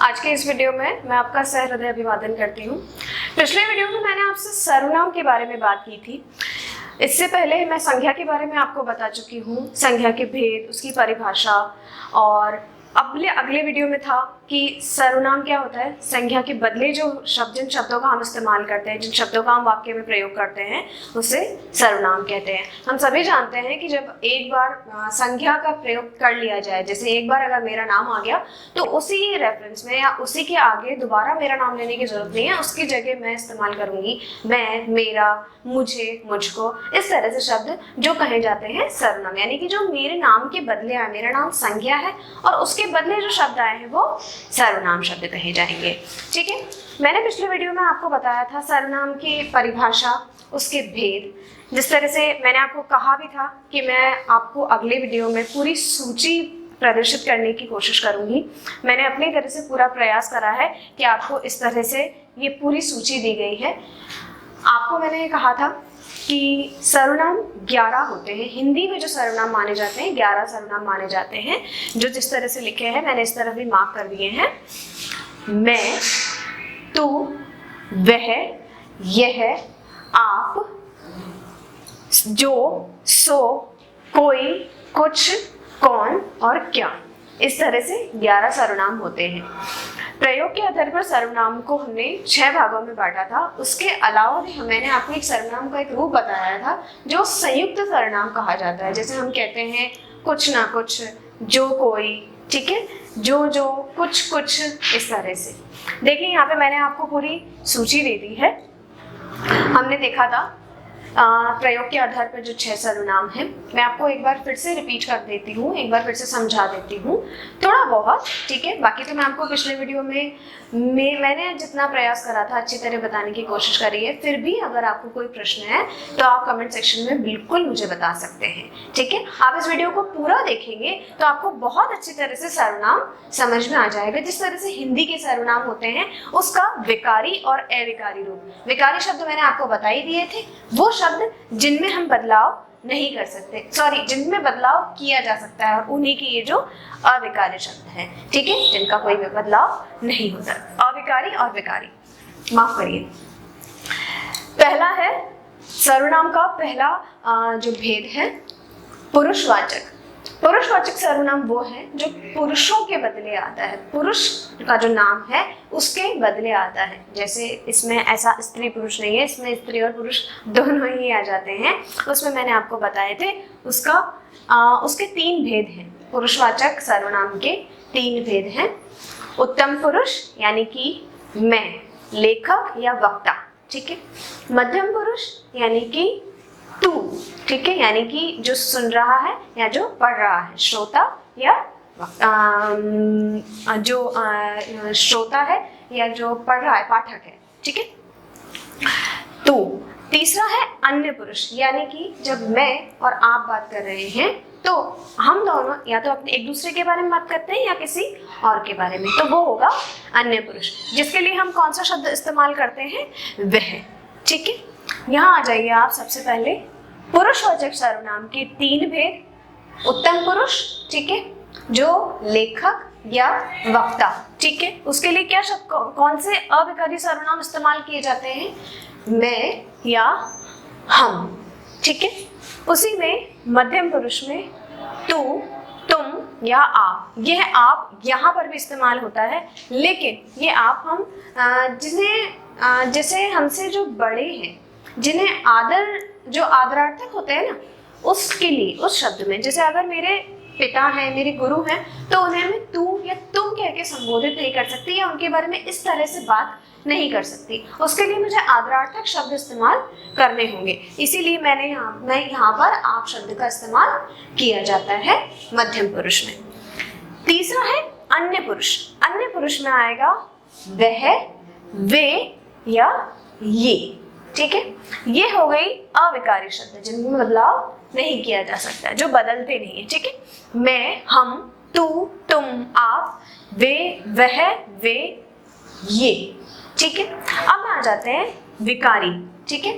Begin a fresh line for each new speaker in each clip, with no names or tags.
आज के इस वीडियो में मैं आपका सहृदय अभिवादन करती हूँ। पिछले वीडियो में मैंने आपसे सर्वनाम के बारे में बात की थी। इससे पहले मैं संज्ञा के बारे में आपको बता चुकी हूँ, संज्ञा के भेद, उसकी परिभाषा। और अगले वीडियो में था कि सर्वनाम क्या होता है, संज्ञा के बदले जो शब्द, जिन शब्दों का हम इस्तेमाल करते हैं, जिन शब्दों का हम वाक्य में प्रयोग करते हैं, उसे सर्वनाम कहते हैं। हम सभी जानते हैं कि जब एक बार संज्ञा का प्रयोग कर लिया जाए, जैसे एक बार अगर मेरा नाम आ गया तो उसी रेफरेंस में या उसी के आगे दोबारा मेरा नाम लेने की जरूरत नहीं है। उसकी जगह मैं इस्तेमाल करूंगी मैं, मेरा, मुझे, मुझको, इस तरह से शब्द जो कहे जाते हैं सर्वनाम, यानी कि जो मेरे नाम के बदले आए। मेरा नाम संज्ञा है और उसके बदले जो शब्द आए हैं वो सर्वनाम शब्द कहे जाएंगे। ठीक है, मैंने पिछले वीडियो में आपको बताया था सर्वनाम की परिभाषा, उसके भेद। जिस तरह से मैंने आपको कहा भी था कि मैं आपको अगले वीडियो में पूरी सूची प्रदर्शित करने की कोशिश करूंगी। मैंने अपनी तरह से पूरा प्रयास करा है कि आपको इस तरह से ये पूरी सूची दी गई है। आपको मैंने कहा था कि सर्वनाम 11 होते हैं। हिंदी में जो सर्वनाम माने जाते हैं 11 सर्वनाम माने जाते हैं, जो जिस तरह से लिखे हैं मैंने इस तरह भी मार्क कर दिए हैं। मैं, तू, वह, यह, आप, जो, सो, कोई, कुछ, कौन और क्या, इस तरह से 11 सर्वनाम होते हैं। प्रयोग के आधार पर सर्वनाम को हमने 6 भागों में बांटा था। उसके अलावा भी मैंने आपको एक सर्वनाम का एक रूप बताया था जो संयुक्त सर्वनाम कहा जाता है। जैसे हम कहते हैं कुछ ना कुछ, जो कोई, ठीक है, जो, कुछ कुछ, इस तरह से। देखिए यहाँ पे मैंने आपको पूरी सूची दे दी है। हमने देखा था प्रयोग के आधार पर जो 6 सर्वनाम हैं, मैं आपको एक बार फिर से रिपीट कर देती हूँ, एक बार फिर से समझा देती हूँ थोड़ा बहुत, ठीक है। बाकी तो मैं आपको पिछले वीडियो में मैंने जितना प्रयास करा था अच्छी तरह बताने की कोशिश करी है। फिर भी अगर आपको कोई प्रश्न है तो आप कमेंट सेक्शन में बिल्कुल मुझे बता सकते हैं, ठीक है। आप इस वीडियो को पूरा देखेंगे तो आपको बहुत अच्छी तरह से सर्वनाम समझ में आ जाएगा। जिस तरह से हिंदी के सर्वनाम होते हैं उसका विकारी और अविकारी रूप। विकारी शब्द मैंने आपको बता ही दिए थे, वो शब्द जिनमें हम बदलाव नहीं कर सकते, जिनमें बदलाव किया जा सकता है, और उन्हीं की ये जो अविकारी शब्द है, ठीक है, जिनका कोई भी बदलाव नहीं होता। अविकारी और विकारी, माफ करिए। पहला है सर्वनाम का पहला जो भेद है पुरुषवाचक। पुरुषवाचक सर्वनाम वो है जो पुरुषों के बदले आता है, पुरुष का जो नाम है उसके बदले आता है। जैसे इसमें ऐसा स्त्री पुरुष नहीं है, इसमें स्त्री और पुरुष दोनों ही आ जाते हैं। उसमें मैंने आपको बताए थे उसके 3 भेद हैं। पुरुषवाचक सर्वनाम के 3 भेद हैं। उत्तम पुरुष यानी कि मैं, लेखक या वक्ता, ठीक है। मध्यम पुरुष यानी कि तू, ठीक है, यानी कि जो सुन रहा है या जो पढ़ रहा है, श्रोता या जो श्रोता है या जो पढ़ रहा है, पाठक है, ठीक है। तो तीसरा है अन्य पुरुष, यानी कि जब मैं और आप बात कर रहे हैं तो हम दोनों या तो अपने एक दूसरे के बारे में बात करते हैं या किसी और के बारे में, तो वो होगा अन्य पुरुष, जिसके लिए हम कौन सा शब्द इस्तेमाल करते हैं, वह, ठीक है। यहाँ आ जाइए आप। सबसे पहले पुरुषवाचक सर्वनाम के 3 भेद। उत्तम पुरुष, ठीक है, जो लेखक या वक्ता, ठीक है, उसके लिए क्या शब्द, कौन से अविकारी सर्वनाम इस्तेमाल किए जाते हैं, मैं या हम, ठीक है। उसी में मध्यम पुरुष में तू, तुम या आप। यह आप यहाँ पर भी इस्तेमाल होता है, लेकिन ये आप हम जैसे हमसे जो बड़े हैं, जिन्हें जो आदरार्थक होते हैं ना, उसके लिए, उस शब्द में, जैसे अगर मेरे पिता हैं, मेरे गुरु हैं, तो उन्हें मैं तू या तुम कह के संबोधित नहीं कर सकती या उनके बारे में इस तरह से बात नहीं कर सकती। उसके लिए मुझे आदरार्थक शब्द इस्तेमाल करने होंगे। इसीलिए मैं यहाँ पर आप शब्द का इस्तेमाल किया जाता है मध्यम पुरुष में। तीसरा है अन्य पुरुष। अन्य पुरुष में आएगा वह, वे या ये, ठीक है। ये हो गई अविकारी शब्द जिनमें बदलाव नहीं किया जा सकता, जो बदलते नहीं है, ठीक है। मैं, हम, तू, तुम, आप, वे, वह, वे, ये, ठीक है। अब आ जाते हैं विकारी, ठीक है।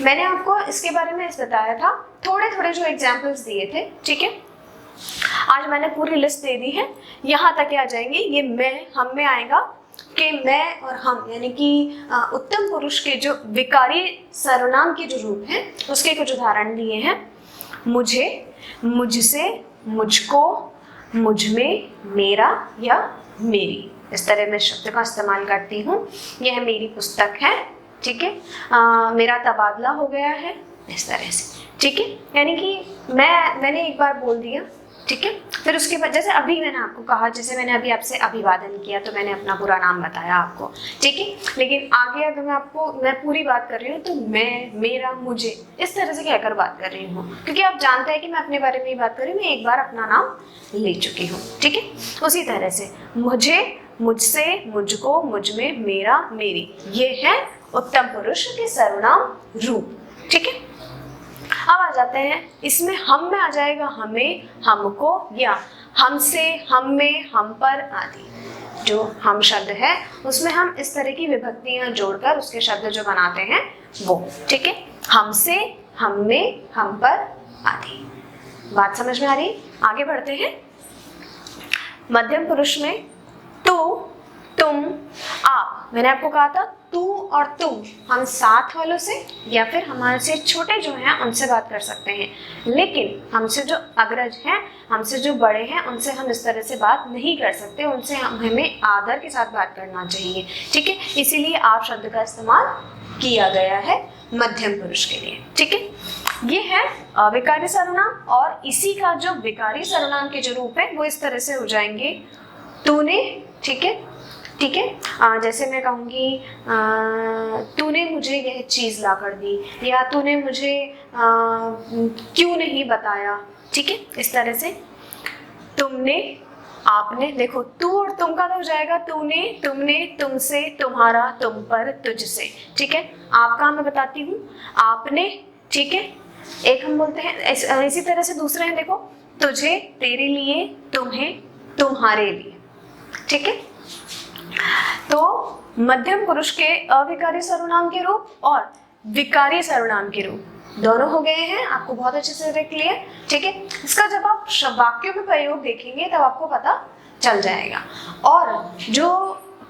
मैंने आपको इसके बारे में बताया था, थोड़े थोड़े जो एग्जाम्पल्स दिए थे, ठीक है। आज मैंने पूरी लिस्ट दे दी है, यहाँ तक आ जाएंगे। ये मैं, हम में आएगा कि मैं और हम, यानी कि उत्तम पुरुष के जो विकारी सर्वनाम के जो रूप हैं उसके कुछ उदाहरण दिए हैं। मुझे, मुझसे, मुझको, मुझ में, मेरा या मेरी, इस तरह मैं शब्द का इस्तेमाल करती हूँ। यह मेरी पुस्तक है, ठीक है। मेरा तबादला हो गया है, इस तरह से, ठीक है। यानी कि मैंने एक बार बोल दिया, ठीक है, फिर उसके बाद जैसे अभी मैंने आपको कहा, जैसे मैंने अभी आपसे अभिवादन किया तो मैंने अपना पूरा नाम बताया आपको, ठीक है। लेकिन आगे अगर मैं पूरी बात कर रही हूँ तो मैं, मेरा, मुझे, इस तरह से कहकर बात कर रही हूँ, क्योंकि आप जानते हैं कि मैं अपने बारे में ही बात कर रही हूँ, मैं एक बार अपना नाम ले चुकी हूँ, ठीक है। उसी तरह से मुझे, मुझसे, मुझको, मुझ में, मेरा, मेरी, ये है उत्तम पुरुष के सर्वनाम रूप, ठीक है। अब आ जाते हैं इसमें, हम में आ जाएगा हमें, हमको या हमसे, हम में, हम पर आदि। जो हम शब्द है उसमें हम इस तरह की विभक्तियां जोड़कर उसके शब्द जो बनाते हैं वो, ठीक है। हमसे, हम में, हम पर आदि। बात समझ में आ रही? आगे बढ़ते हैं। मध्यम पुरुष में तू, तुम, आप। मैंने आपको कहा था तू और तुम हम साथ वालों से या फिर हमारे से छोटे जो हैं उनसे बात कर सकते हैं, लेकिन हमसे जो अग्रज हैं, हमसे जो बड़े हैं, उनसे हम इस तरह से बात नहीं कर सकते। उनसे हमें आदर के साथ बात करना चाहिए, ठीक है। इसीलिए आप शब्द का इस्तेमाल किया गया है मध्यम पुरुष के लिए, ठीक है। ये है अविकारी सर्वनाम, और इसी का जो विकारी सर्वनाम के जो रूप है वो इस तरह से हो जाएंगे। तूने, ठीक है, ठीक है। जैसे मैं कहूँगी तूने मुझे यह चीज़ ला कर दी, या तूने मुझे क्यों नहीं बताया, ठीक है। इस तरह से तुमने, आपने, देखो तू और तुम का तो हो जाएगा तूने, तुमने, तुमसे, तुम्हारा, तुम पर, तुझसे, ठीक है। आपका मैं बताती हूँ, आपने, ठीक है। एक हम बोलते हैं इसी तरह से दूसरे हैं, देखो तुझे, तेरे लिए, तुम्हें, तुम्हारे लिए, ठीक है। तो मध्यम पुरुष के अविकारी सर्वनाम के रूप और विकारी सर्वनाम के रूप दोनों हो गए हैं, आपको बहुत अच्छे से देख लिए, ठीक है। इसका जब आप वाक्यों में प्रयोग देखेंगे तब आपको पता चल जाएगा। और जो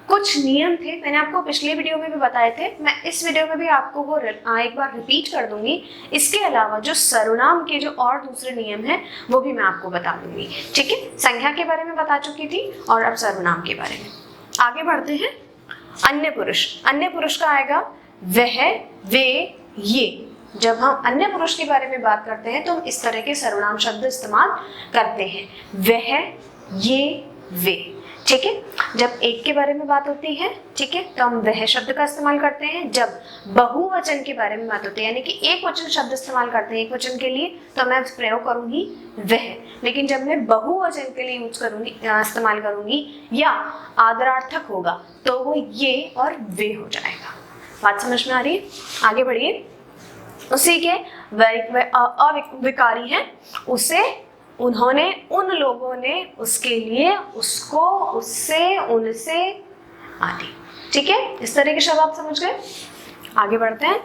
कुछ नियम थे मैंने आपको पिछले वीडियो में भी बताए थे, मैं इस वीडियो में भी आपको वो एक बार रिपीट कर दूंगी। इसके अलावा जो सर्वनाम के जो और दूसरे नियम हैं वो भी मैं आपको बता दूंगी, ठीक है। संज्ञा के बारे में बता चुकी थी और अब सर्वनाम के बारे में। आगे बढ़ते हैं। अन्य पुरुष, अन्य पुरुष का आएगा वह, वे, ये। जब हम अन्य पुरुष के बारे में बात करते हैं तो हम इस तरह के सर्वनाम शब्द इस्तेमाल करते हैं, वह, ये, वे, ठीक है। जब एक के बारे में बात होती है, ठीक है, तो हम वह शब्द का इस्तेमाल करते हैं। जब बहुवचन के बारे में बात होती है, यानी कि एक वचन शब्द इस्तेमाल करते हैं एक वचन के लिए, तो मैं प्रयोग करूंगी वह। लेकिन जब मैं बहुवचन के लिए यूज करूंगी, इस्तेमाल करूंगी या आदरार्थक होगा तो वो ये और वे हो जाएगा। बात समझ में आ रही है? आगे बढ़िए। उसी के अविकारी है, उसे, उन्होंने, उन लोगों ने, उसके लिए, उसको, उससे, उनसे आदि, ठीक है। इस तरह के शब्द आप समझ गए। आगे बढ़ते हैं।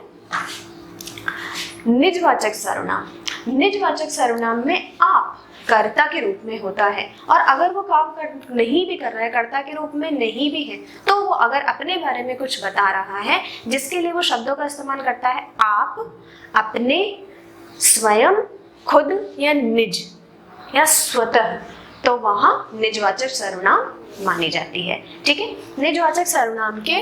निजवाचक सर्वनाम। निजवाचक सर्वनाम में आप कर्ता के रूप में होता है, और अगर वो काम नहीं भी कर रहा है, कर्ता के रूप में नहीं भी है, तो वो अगर अपने बारे में कुछ बता रहा है जिसके लिए वो शब्दों का इस्तेमाल करता है आप, अपने, स्वयं, खुद या निज या स्वतः, तो वहां निजवाचक सर्वनाम मानी जाती है, ठीक है। निजवाचक सर्वनाम के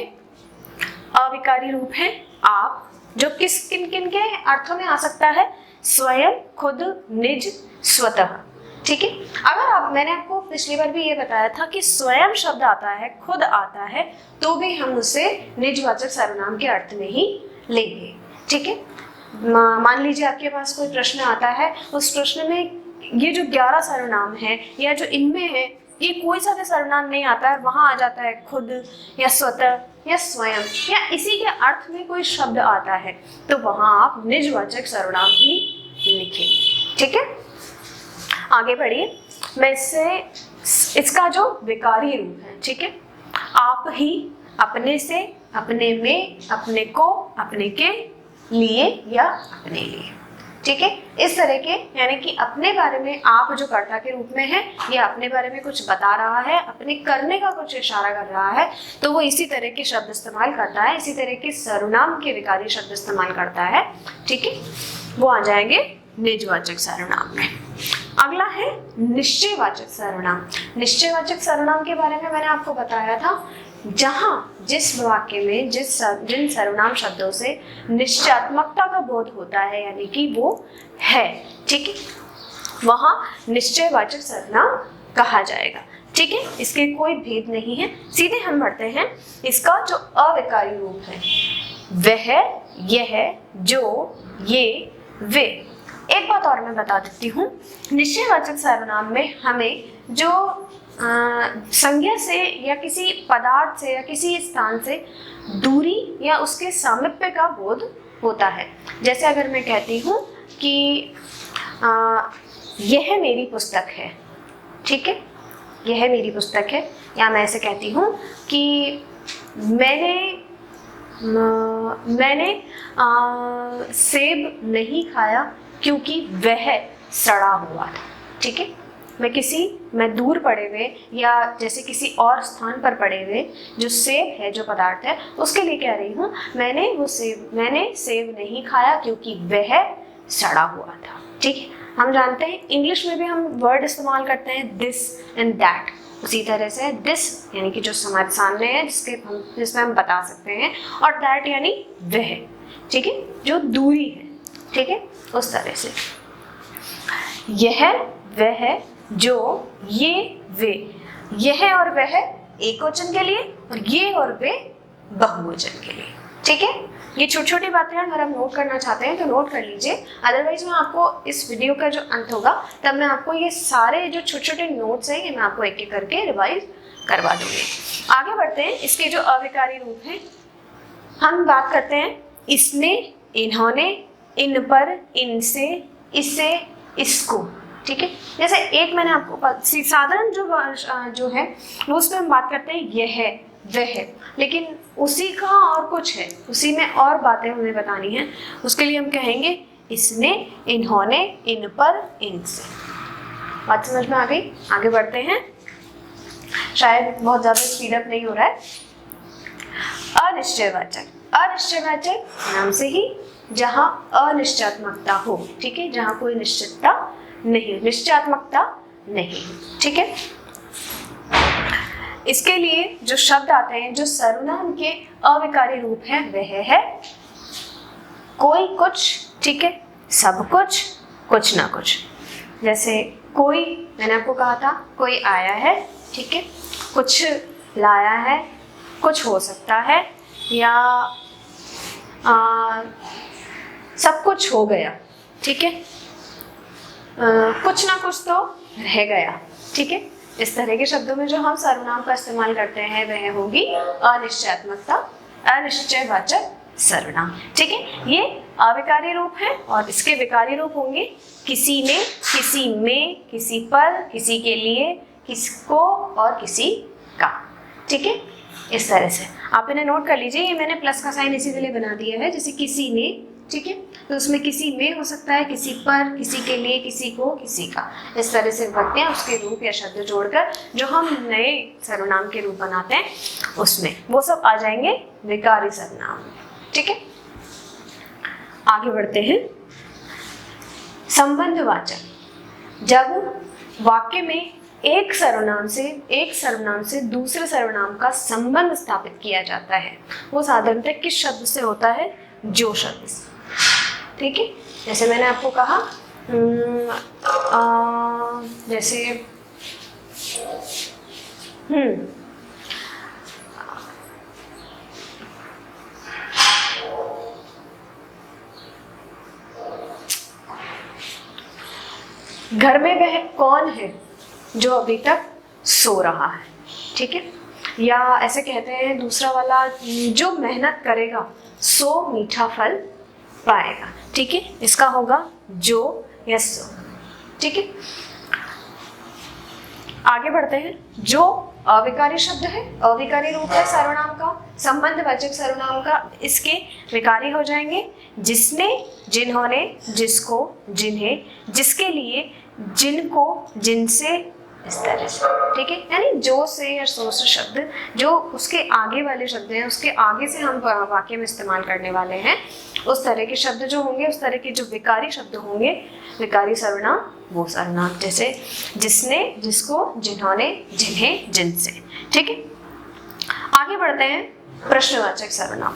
अविकारी रूप हैं आप, जो किन किन के अर्थों में आ सकता है, स्वयं, खुद, निज, स्वतः, ठीक है। अगर आप, मैंने आपको पिछली बार भी ये बताया था कि स्वयं शब्द आता है, खुद आता है, तो भी हम उसे निजवाचक सर्वनाम के अर्थ में ही लेंगे, ठीक है। मान लीजिए आपके पास कोई प्रश्न आता है, उस प्रश्न में ये जो 11 सर्वनाम है या जो इनमें है, ये कोई सा भी सर्वनाम नहीं आता है, वहां आ जाता है खुद या स्वतः या स्वयं या इसी के अर्थ में कोई शब्द आता है, तो वहां आप निजवाचक सर्वनाम ही लिखेंगे, ठीक है। आगे बढ़िए। मैं इसका जो विकारी रूप है, ठीक है, आप ही, अपने से, अपने में, अपने को, अपने के लिए या अपने लिए, ठीक है। इस तरह के यानी कि अपने बारे में आप जो कर्ता के रूप में है या अपने बारे में कुछ बता रहा है, अपने करने का कुछ इशारा कर रहा है, तो वो इसी तरह के शब्द इस्तेमाल करता है, इसी तरह के सर्वनाम के विकारी शब्द इस्तेमाल करता है। ठीक है, वो आ जाएंगे निजवाचक सर्वनाम में। अगला है निश्चयवाचक सर्वनाम। निश्चयवाचक सर्वनाम के बारे में मैंने आपको बताया था, जहां जिस वाक्य में जिन सर्वनाम शब्दों से निश्चयात्मकता का बोध होता है, यानी कि वो है, ठीक है, वहां निश्चयवाचक सर्वनाम कहा जाएगा। ठीक है, इसके कोई भेद नहीं है। सीधे हम बढ़ते हैं, इसका जो अविकारी रूप है वह, यह, जो, ये, वे। एक बात और मैं बता देती हूँ, निश्चयवाचक सर्वनाम में हमें जो संज्ञा से या किसी पदार्थ से या किसी स्थान से दूरी या उसके सामीप्य का बोध होता है। जैसे अगर मैं कहती हूँ कि यह मेरी पुस्तक है, ठीक है, यह मेरी पुस्तक है, या मैं ऐसे कहती हूँ कि मैंने सेब नहीं खाया क्योंकि वह सड़ा हुआ था। ठीक है, मैं दूर पड़े हुए या जैसे किसी और स्थान पर पड़े हुए जो सेब है, जो पदार्थ है, उसके लिए कह रही हूँ मैंने सेब नहीं खाया क्योंकि वह सड़ा हुआ था। ठीक है, हम जानते हैं इंग्लिश में भी हम वर्ड इस्तेमाल करते हैं दिस एंड दैट। उसी तरह से दिस यानी कि जो हमारे सामने है, जिसमें हम बता सकते हैं, और दैट यानी वह, ठीक है, जो दूरी है। ठीक है, उस तरह से यह, वह, जो, ये, वे। यह और वह एक वचन के लिए और ये और वे बहुवचन के लिए। ठीक है, ये छोटी छोटी बातें अगर हम नोट करना चाहते हैं तो नोट कर लीजिए, अदरवाइज मैं आपको इस वीडियो का जो अंत होगा तब मैं आपको ये सारे जो छोटे छोटे नोट्स हैं ये मैं आपको एक एक करके रिवाइज करवा दूंगी। आगे बढ़ते हैं, इसके जो अविकारी रूप हैं हम बात करते हैं इसने, इन्होंने, इन पर, इनसे, इसे, इसको। ठीक है, जैसे एक मैंने आपको साधारण जो है वो उसमें हम बात करते हैं यह, वह, लेकिन उसी का और कुछ है, उसी में और बातें हमें बतानी है, उसके लिए हम कहेंगे इसने, इन्होंने, इन पर, इनसे। बात समझ में आ गई? आगे बढ़ते हैं, शायद बहुत ज़्यादा स्पीड अप नहीं हो रहा है। अनिश्चयवाचक। अनिश्चयवाचक नाम से ही जहाँ अनिश्चयात्मकता हो, ठीक है, जहाँ कोई निश्चितता नहीं, निश्चयात्मकता नहीं। ठीक है, इसके लिए जो शब्द आते हैं, जो सर्वनाम के अविकारी रूप है, वह है कोई कुछ, ठीक है, सब कुछ, कुछ ना कुछ। जैसे कोई, मैंने आपको कहा था कोई आया है, ठीक है, कुछ लाया है, कुछ हो सकता है, या सब कुछ हो गया। ठीक है, कुछ ना कुछ तो रह गया। ठीक है, इस तरह के शब्दों में जो हम सर्वनाम का इस्तेमाल करते हैं वह होगी अनिश्चयात्मकता, अनिश्चयवाचक सर्वनाम। ठीक है, ये अविकारी रूप है और इसके विकारी रूप होंगे किसी ने, किसी में, किसी पर, किसी के लिए, किसको और किसी का। ठीक है, इस तरह से आप इन्हें नोट कर लीजिए। ये मैंने प्लस का साइन इसी के लिए बना दिया है, जैसे किसी ने, ठीक है, तो उसमें किसी में हो सकता है, किसी पर, किसी के लिए, किसी को, किसी का। इस तरह से विभक्तियां उसके रूप या शब्द जोड़कर जो हम नए सर्वनाम के रूप बनाते हैं उसमें वो सब आ जाएंगे विकारी सर्वनाम। ठीक है, आगे बढ़ते हैं। संबंधवाचक। जब वाक्य में एक सर्वनाम से दूसरे सर्वनाम का संबंध स्थापित किया जाता है, वो साधारणतः किस शब्द से होता है? जो शब्द से। ठीक है, जैसे मैंने आपको कहा, जैसे घर में वह कौन है जो अभी तक सो रहा है। ठीक है, या ऐसे कहते हैं दूसरा वाला, जो मेहनत करेगा सो मीठा फल पाएगा। ठीक है, इसका होगा जो या सो। ठीक है, आगे बढ़ते हैं। जो अविकारी शब्द है, अविकारी रूप है सर्वनाम का, संबंधवाचक सर्वनाम का, इसके विकारी हो जाएंगे जिसने, जिन्होंने, जिसको, जिन्हें, जिसके लिए, जिनको, जिनसे, इस तरह से। ठीक है, यानी जो से या सो से शब्द जो उसके आगे वाले शब्द हैं, उसके आगे से हम वाक्य में इस्तेमाल करने वाले हैं, उस तरह के शब्द जो होंगे, उस तरह के जो विकारी शब्द होंगे, विकारी सर्वनाम, वो सर्वनाम जैसे जिसने, जिसको, जिन्होंने, जिन्हें, जिनसे। ठीक है, आगे बढ़ते हैं। प्रश्नवाचक सर्वनाम।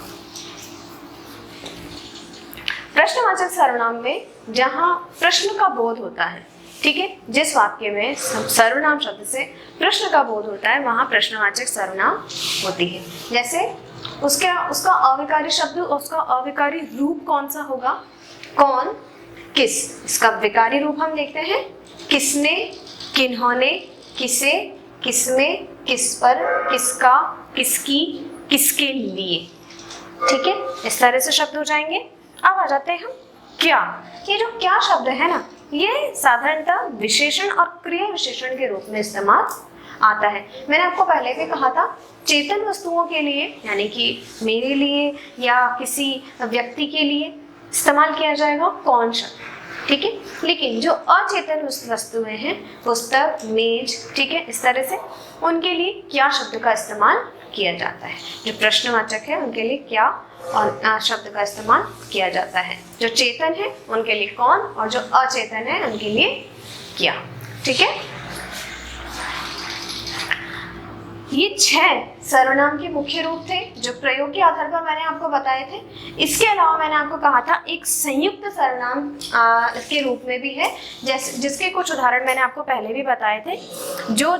प्रश्नवाचक सर्वनाम में जहां प्रश्न का बोध होता है, ठीक है, जिस वाक्य में सर्वनाम शब्द से प्रश्न का बोध होता है वहां प्रश्नवाचक सर्वनाम होती है। जैसे उसका अविकारी शब्द, उसका अविकारी रूप कौन सा होगा? कौन, किस। इसका विकारी रूप हम देखते हैं, किसने, किन्होंने, किसे, किसमें, किस पर, किसका, किसकी, किसके लिए। ठीक है, इस तरह से शब्द हो जाएंगे। अब आ जाते हैं हम क्या। ये जो क्या शब्द है ना, ये साधारणतः विशेषण और क्रिया विशेषण के रूप में इस्तेमाल आता है। मैंने आपको पहले भी कहा था, चेतन वस्तुओं के लिए, यानी कि मेरे लिए या किसी व्यक्ति के लिए इस्तेमाल किया जाएगा कौन शब्द। ठीक है, लेकिन जो अचेतन वस्तुएं हैं, पुस्तक, मेज, ठीक है, इस तरह से, उनके लिए क्या शब्द का इस्तेमाल किया जाता है। जो प्रश्नवाचक है उनके लिए क्या और शब्द का इस्तेमाल किया जाता है। जो चेतन है उनके लिए कौन, और जो अचेतन है उनके लिए क्या। ठीक है, ये 6 सर्वनाम के मुख्य रूप थे जो प्रयोग के आधार पर मैंने आपको बताए थे। इसके अलावा मैंने आपको कहा था एक संयुक्त सर्वनाम के रूप में भी है, जैसे जिसके कुछ उदाहरण मैंने आपको पहले भी बताए थे। जो,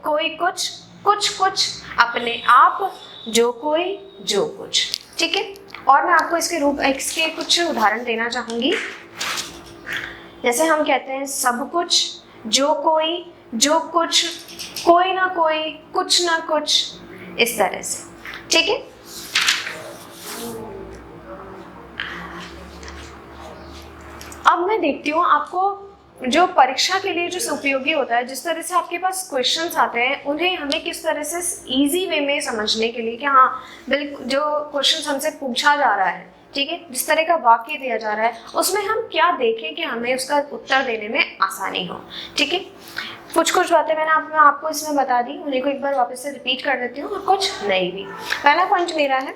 कोई, कुछ, कुछ, अपने आप, जो कोई, जो कुछ। ठीक है, और मैं आपको इसके कुछ उदाहरण देना चाहूंगी। जैसे हम कहते हैं सब कुछ, जो कोई, जो कुछ, कोई ना कोई, कुछ ना कुछ, इस तरह से। ठीक है, अब मैं देखती हूँ आपको जो परीक्षा के लिए जो उपयोगी होता है, जिस तरह से आपके पास क्वेश्चंस आते हैं, उन्हें हमें किस तरह से इजी वे में समझने के लिए कि हाँ बिल्कुल जो क्वेश्चंस हमसे पूछा जा रहा है, ठीक है, जिस तरह का वाक्य दिया जा रहा है, उसमें हम क्या देखें कि हमें उसका उत्तर देने में आसानी हो। ठीक है, कुछ बातें मैंने आपको इसमें बता दी, उन्हीं को एक बार वापस से रिपीट कर देती हूँ, और कुछ नहीं भी। पहला पॉइंट मेरा है,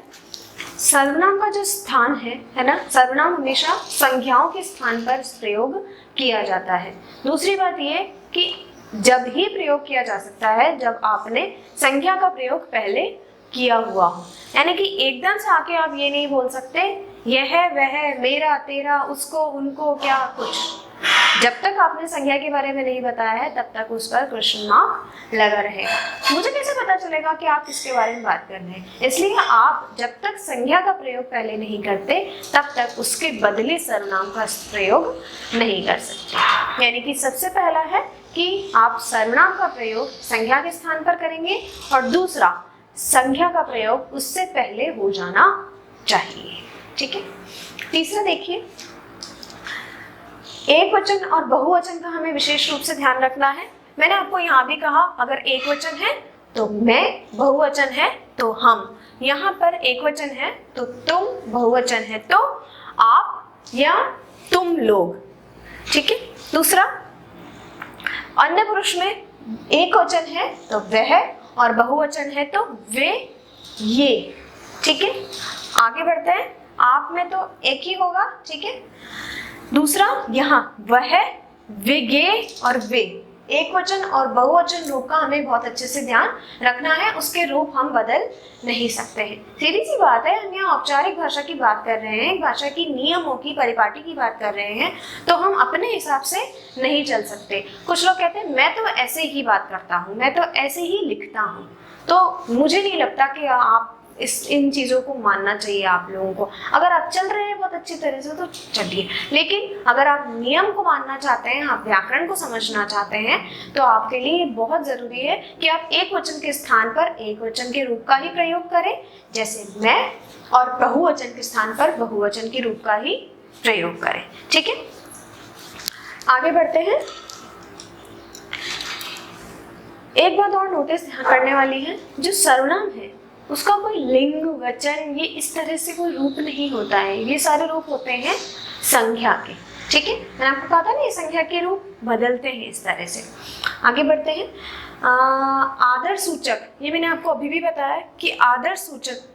सर्वनाम का जो स्थान है ना, सर्वनाम हमेशा संज्ञाओं के स्थान पर प्रयोग किया जाता है। दूसरी बात ये कि जब ही प्रयोग किया जा सकता है जब आपने संज्ञा का प्रयोग पहले किया हुआ हो, यानी कि एकदम से आके आप ये नहीं बोल सकते यह, वह, मेरा, तेरा, उसको, उनको, क्या, कुछ। जब तक आपने संज्ञा के बारे में नहीं बताया है तब तक उस पर क्वेश्चन मार्क लगा रहेगा। मुझे कैसे पता चलेगा कि आप किसके बारे में बात कर रहे हैं? इसलिए आप जब तक संज्ञा का प्रयोग पहले नहीं करते तब तक उसके बदले सर्वनाम का प्रयोग नहीं कर सकते। यानी कि सबसे पहला है कि आप सर्वनाम का प्रयोग संज्ञा के स्थान पर करेंगे, और दूसरा संज्ञा का प्रयोग उससे पहले हो जाना चाहिए। ठीक है, तीसरा देखिए, एक वचन और बहुवचन का हमें विशेष रूप से ध्यान रखना है। मैंने आपको यहाँ भी कहा अगर एक वचन है तो मैं, बहुवचन है तो हम। यहाँ पर एक वचन है तो तुम, बहुवचन है तो आप या तुम लोग। ठीक है, दूसरा अन्य पुरुष में एक वचन है तो वह, और बहुवचन है तो वे, ये। ठीक है, आगे बढ़ते हैं। आप में तो एक ही होगा। ठीक है, दूसरा यहाँ वह, वे, और वे। एक वचन और बहुवचन रूप का हमें बहुत अच्छे से ध्यान रखना है, उसके रूप हम बदल नहीं सकते हैं। सीधी सी बात है, हम यहाँ औपचारिक भाषा की बात कर रहे हैं, भाषा की नियमों की, परिपाटी की बात कर रहे हैं, तो हम अपने हिसाब से नहीं चल सकते। कुछ लोग कहते हैं मैं तो ऐसे ही बात करता हूँ, मैं तो ऐसे ही लिखता हूँ, तो मुझे नहीं लगता कि आप इन चीज़ों को मानना चाहिए आप लोगों को। अगर आप चल रहे हैं बहुत अच्छी तरह से तो चलिए, लेकिन अगर आप नियम को मानना चाहते हैं, आप व्याकरण को समझना चाहते हैं, तो आपके लिए बहुत ज़रूरी है कि आप एक वचन के स्थान पर एक वचन के रूप का ही प्रयोग करें, जैसे मैं, और बहुवचन के स्थान पर बहुवचन के रूप का ही प्रयोग करें। ठीक है, आगे बढ़ते हैं। एक बात और नोटिस करने वाली है, जो सर्वनाम है उसका कोई लिंग वचन ये इस तरह से कोई रूप नहीं होता है, ये सारे रूप होते हैं संख्या के। ठीक है, मैंने आपको कहा था ना ये संख्या के रूप बदलते हैं इस तरह से। आगे बढ़ते हैं। आदर सूचक, ये मैंने आपको अभी भी बताया कि आदर सूचक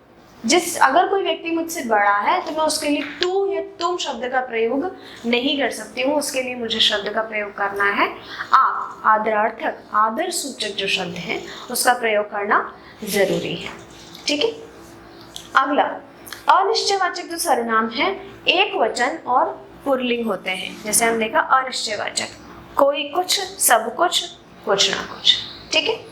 अगर कोई व्यक्ति मुझसे बड़ा है तो मैं उसके लिए तू या तुम शब्द का प्रयोग नहीं कर सकती हूँ, उसके लिए मुझे शब्द का प्रयोग करना है आप। आदरार्थक, आदर सूचक जो शब्द है उसका प्रयोग करना जरूरी है। ठीक है, अगला अनिश्चयवाचक जो सर्वनाम है एक वचन और पुल्लिंग होते हैं। जैसे हम देखा अनिश्चयवाचक, कोई कुछ, सब कुछ, कुछ ना कुछ। ठीक है,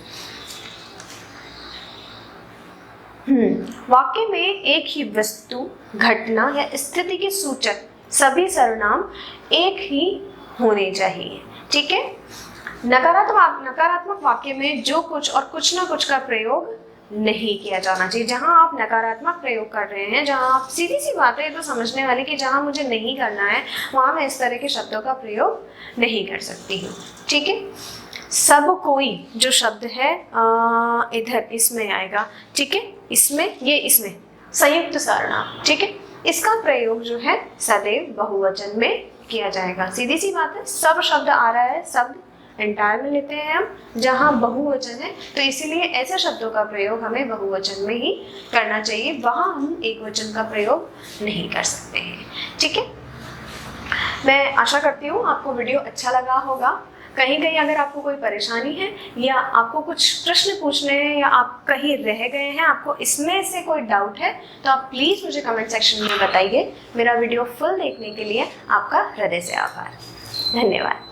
वाक्य में एक ही वस्तु, घटना या स्थिति के सूचक सभी सर्वनाम एक ही होने चाहिए। ठीक है, नकारात्मक वाक्य में जो कुछ और कुछ ना कुछ का प्रयोग नहीं किया जाना चाहिए। जहां आप नकारात्मक प्रयोग कर रहे हैं, जहां आप, सीधी सी बात है तो समझने वाली कि जहां मुझे नहीं करना है वहां मैं इस तरह के शब्दों का प्रयोग नहीं कर सकती हूँ। ठीक है, सब कोई जो शब्द है इधर इसमें आएगा। ठीक है, इसमें संयुक्त सर्वनाम। ठीक है, इसका प्रयोग जो है सदैव बहुवचन में किया जाएगा। सीधी सी बात है, सब शब्द आ रहा है, शब्द एंटायर में लेते हैं हम, जहाँ बहुवचन है तो इसीलिए ऐसे शब्दों का प्रयोग हमें बहुवचन में ही करना चाहिए, वहाँ हम एक वचन का प्रयोग नहीं कर सकते हैं। ठीक है, मैं आशा करती हूँ आपको वीडियो अच्छा लगा होगा। कहीं अगर आपको कोई परेशानी है या आपको कुछ प्रश्न पूछने हैं या आप कहीं रह गए हैं, आपको इसमें से कोई डाउट है तो आप प्लीज़ मुझे कमेंट सेक्शन में बताइए। मेरा वीडियो फुल देखने के लिए आपका हृदय से आभार। धन्यवाद।